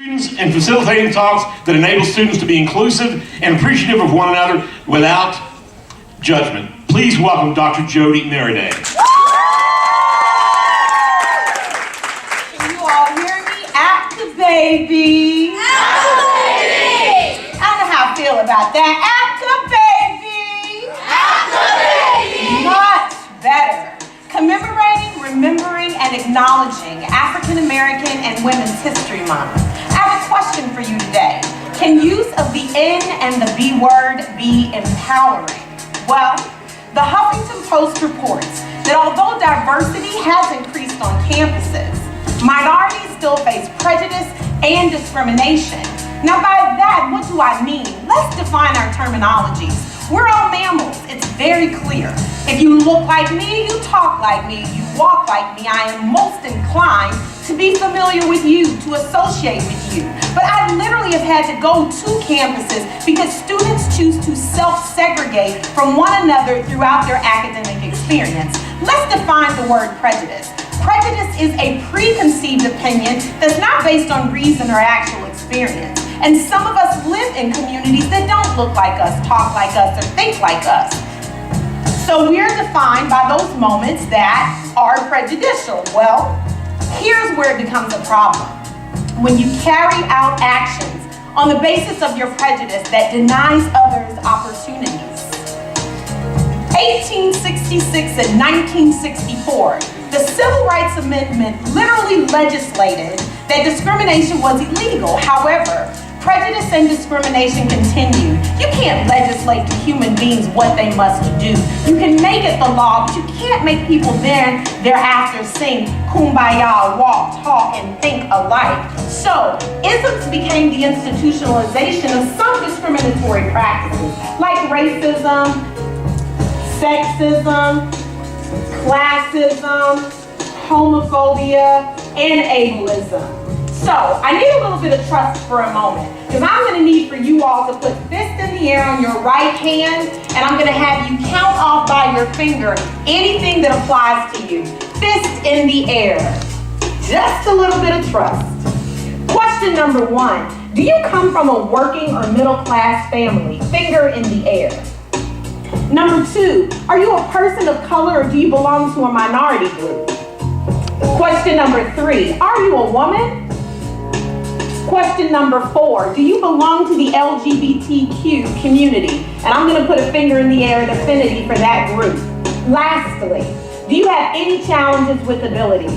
Students and facilitating talks that enable students to be inclusive and appreciative of one another without judgment. Please welcome Dr. Jody Merriday. Can you all hear me? Active baby. I don't know how I feel about that. Active baby. Much better. Commemorating, remembering, and acknowledging African American and Women's History Month. I have a question for you today. Can use of the N and the B word be empowering? Well, the Huffington Post reports that although diversity has increased on campuses, minorities still face prejudice and discrimination. Now by that, what do I mean? Let's define our terminologies. We're all mammals, it's very clear. If you look like me, you talk like me, you walk like me, I am most inclined to be familiar with you, to associate with you. But I literally have had to go to campuses because students choose to self-segregate from one another throughout their academic experience. Let's define the word prejudice. Prejudice is a preconceived opinion that's not based on reason or actual experience. And some of us live in communities that don't look like us, talk like us, or think like us. So we're defined by those moments that are prejudicial. Well, here's where it becomes a problem. When you carry out actions on the basis of your prejudice that denies others opportunities. 1866 and 1964, the Civil Rights Amendment literally legislated that discrimination was illegal. However, prejudice and discrimination continued. You can't legislate to human beings what they must do. You can make it the law, but you can't make people thereafter sing kumbaya, walk, talk, and think alike. So, isms became the institutionalization of some discriminatory practices, like racism, sexism, classism, homophobia, and ableism. So, I need a little bit of trust for a moment, because I'm going to need for you all to put fist in the air on your right hand, and I'm going to have you count off by your finger anything that applies to you. Fist in the air. Just a little bit of trust. Question number 1. Do you come from a working or middle class family? Finger in the air. Number 2. Are you a person of color or do you belong to a minority group? Question number 3. Are you a woman? Question number 4, do you belong to the LGBTQ community? And I'm going to put a finger in the air at affinity for that group. Lastly, do you have any challenges with ability?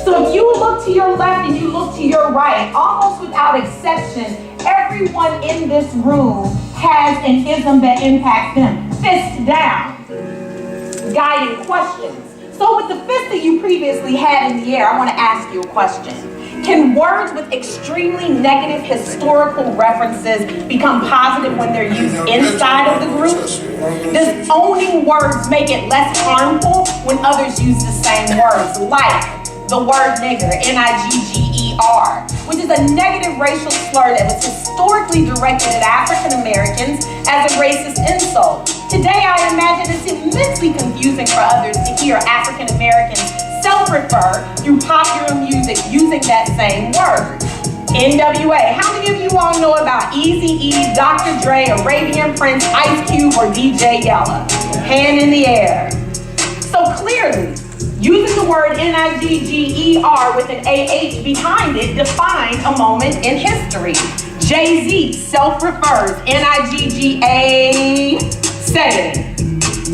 So if you look to your left and you look to your right, almost without exception, everyone in this room has an ism that impacts them. Fist down. Guiding questions. So with the fist that you previously had in the air, I want to ask you a question. Can words with extremely negative historical references become positive when they're used inside of the group? Does owning words make it less harmful when others use the same words, like the word nigger, N-I-G-G-E-R, which is a negative racial slur that was historically directed at African Americans as a racist insult. Today, I imagine it's immensely confusing for others to hear African Americans self-refer through popular music using that same word. NWA. How many of you all know about Eazy-E, Dr. Dre, Arabian Prince, Ice Cube, or DJ Yella? Hand in the air. So clearly, using the word N-I-G-G-E-R with an A-H behind it defined a moment in history. Jay-Z self-refers N-I-G-G-A, saying,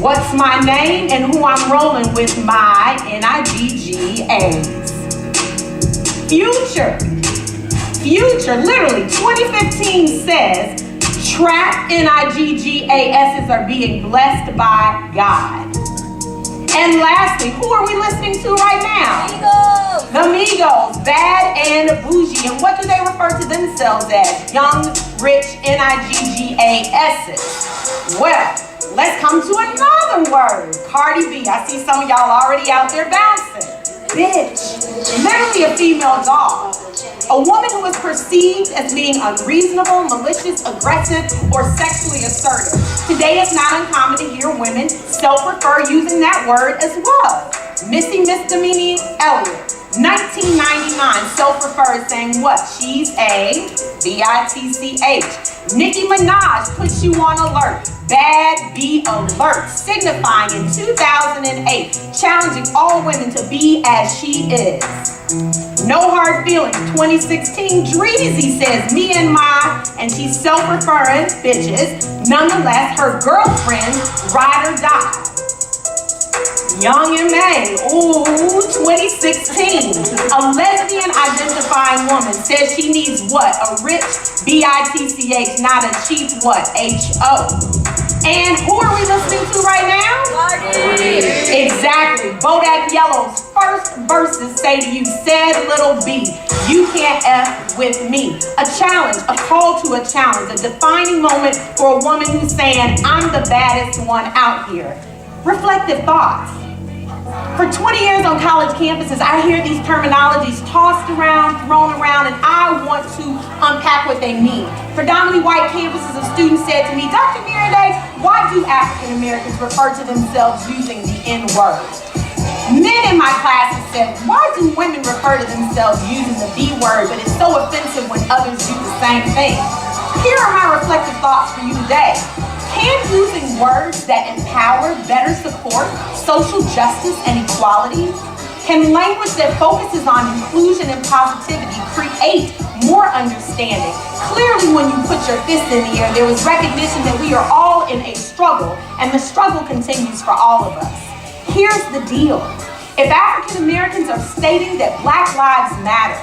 what's my name and who I'm rolling with my N-I-G-G-A's. Future, literally 2015 says, trap N-I-G-G-A-S's are being blessed by God. And lastly, who are we listening to right now? Migos. The Migos, Bad and Bougie. And what do they refer to themselves as? Young, rich, N-I-G-G-A-S's. Well, let's come to another word. Cardi B. I see some of y'all already out there bouncing. Bitch. Literally a female dog. A woman who is perceived as being unreasonable, malicious, aggressive, or sexually assertive. Today it's not uncommon to hear women self-refer using that word as well. Missy Misdemeanor Elliott. 1999, self-referred, saying what? She's a bitch. Nicki Minaj puts you on alert. Bad, be alert. Signifying in 2008, challenging all women to be as she is. No hard feelings. 2016, Dreezy says me and my, and she's self-referring bitches. Nonetheless, her girlfriend, ride or die. Young and May, ooh, 2016. A lesbian identifying woman says she needs what? A rich bitch, not a cheap what? Ho. And who are we listening to right now? Exactly. Bodak Yellow's first verses say to you, said little B, you can't F with me. A challenge, a call to a challenge, a defining moment for a woman who's saying, I'm the baddest one out here. Reflective thoughts. For 20 years on college campuses, I hear these terminologies tossed around, thrown around, and I want to unpack what they mean. Predominantly white campuses of students said to me, Dr. Miraday, why do African Americans refer to themselves using the N-word? Men in my classes said, why do women refer to themselves using the B-word, but it's so offensive when others do the same thing? Here are my reflective thoughts for you today. Can using words that empower better support social justice and equality? Can language that focuses on inclusion and positivity create more understanding? Clearly, when you put your fist in the air, there was recognition that we are all in a struggle, and the struggle continues for all of us. Here's the deal. If African Americans are stating that Black lives matter,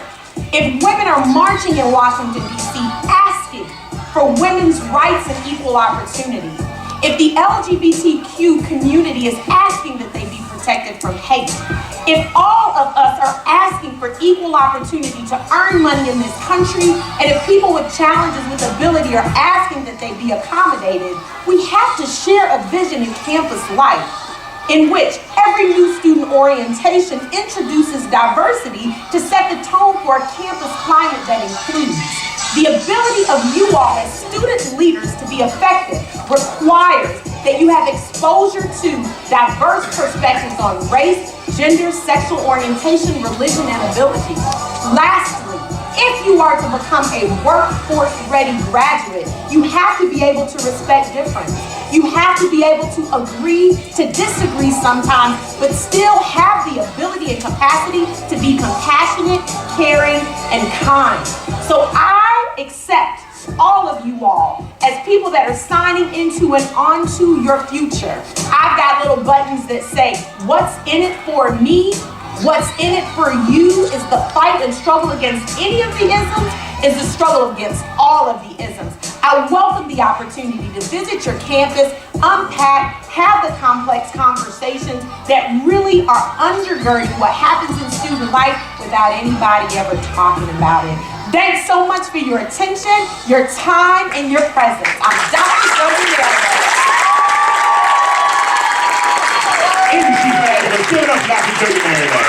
if women are marching in Washington, D.C., asking for women's rights and equal opportunity, if the LGBTQ community is asking that they be protected from hate, if all of us are asking for equal opportunity to earn money in this country, and if people with challenges with ability are asking that they be accommodated, we have to share a vision in campus life in which every new student orientation introduces diversity to set the tone for a campus climate that includes. The ability of you all as student leaders to be effective requires that you have exposure to diverse perspectives on race, gender, sexual orientation, religion, and ability. Lastly, if you are to become a workforce-ready graduate, you have to be able to respect difference. You have to be able to agree to disagree sometimes, but still have the ability and capacity to be compassionate, caring, and kind. So I accept all of you all as people that are signing into and onto your future. I've got little buttons that say, what's in it for me? What's in it for you is the fight and struggle against any of the isms, is the struggle against all of the isms. I welcome the opportunity to visit your campus, unpack, have the complex conversations that really are undergirding what happens in student life without anybody ever talking about it. Thanks so much for your attention, your time, and your presence. I'm Dr. Miraday. Give it up for Dr. Miraday.